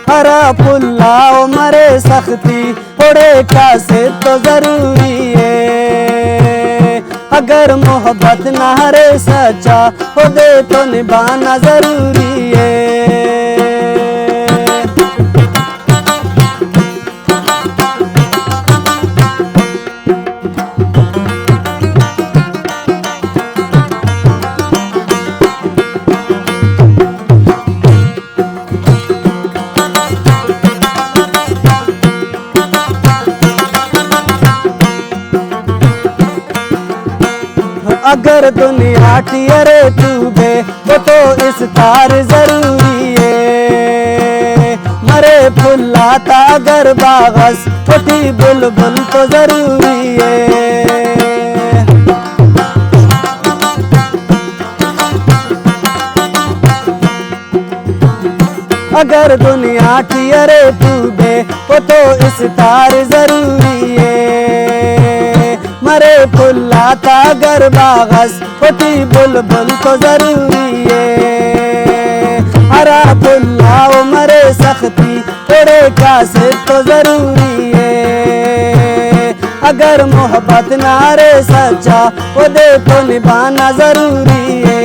हरा फुल्ला मरे सख्ती थोड़े का से तो जरूरी है। अगर मोहब्बत ना रे सच्चा हो दे तो निभाना जरूरी है। अगर दुनिया टियरे तू बे वो तो इस तार जरूरी है। मरे फुल्ला था अगर बागस छोटी बुलबुल तो जरूरी है। अगर दुनिया टियरे तू बे वो तो इस तार जरूरी है। मरे फुल्ला था अगर बागस छोटी बुलबुल तो जरूरी है। हरा फुल्ला मरे सख्ती थोड़े का से तो जरूरी है। अगर मोहब्बत ना रे सच्चा वो दे तो निभाना जरूरी है।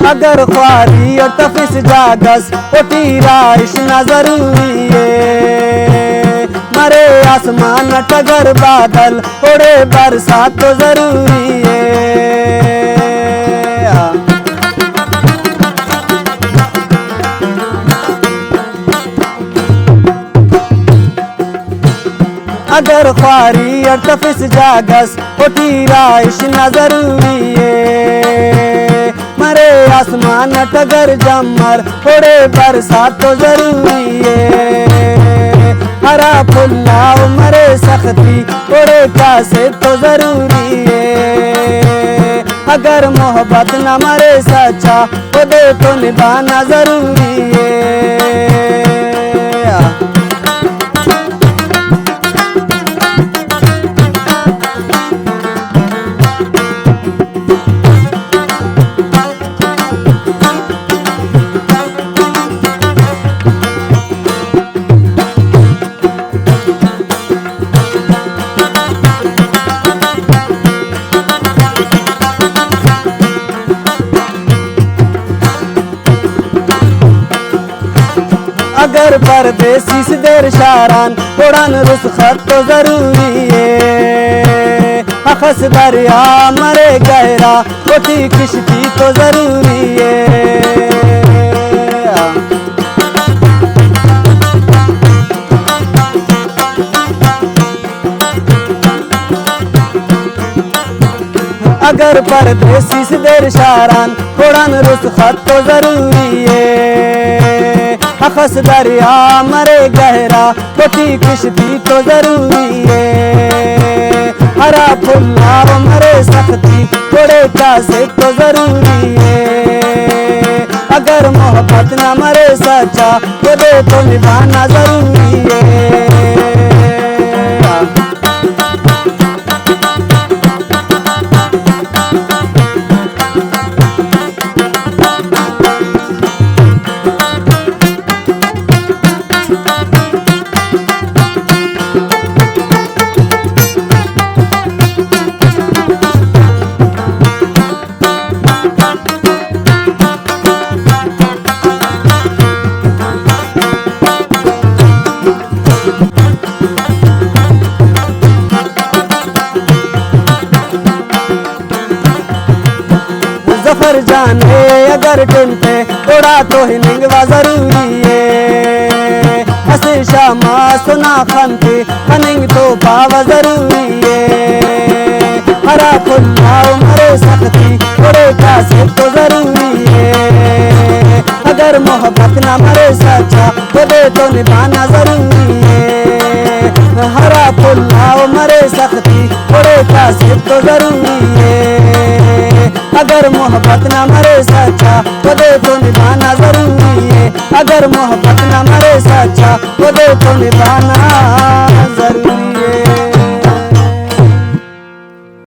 अगर ख्वारी और तफिस जागस ओटी राइश ना जरूरी है। मरे आसमान टगर बादल थोड़े बरसात तो जरूरी है। अगर ख्वारी और तफिस जागस ओटी राइश ना जरूरी है। मरे आसमान टगर जमर थोड़े बरसात तो जरूरी है। हरा फुल्ला मरे सख्ती थोड़े का से तो जरूरी है। अगर मोहब्बत न मरे सच्चा तो दे तो निभाना जरूरी है। अगर परदेसी से देर शारान उड़ान रुसखत तो जरूरी है। अखस दरिया मरे गहरा छोटी किश्ती तो जरूरी है। अगर परदेसी से देर शारान उड़ान रुसखत तो जरूरी है। अखस दरिया मरे गहरा छोटी किश्ती तो जरूरी है। हरा फुल्ला मरे सख्ती थोड़े का से तो जरूरी है। अगर मोहब्बत न मरे सच्चा तो दे तो निभाना जरूरी है। जफर जाने अगर टूटे थोड़ा तो ही निंगवा जरूरी है। हसे शामा सुना खनते खनिंग तो पावा जरूरी है। हरा फुल्ला मरे सख्ती थोड़े का से अगर मोहब्बत ना मरे सच्चा खुदे तो निभाना जरूरी है। हरा पुल्ला मरे सख्ती थोड़े कासिब तो जरूरी है। अगर मोहब्बत ना मरे सच्चा खुदे तो निभाना जरूरी है। अगर मोहब्बत ना मरे सच्चा खुदे तो निभाना जरूरी है।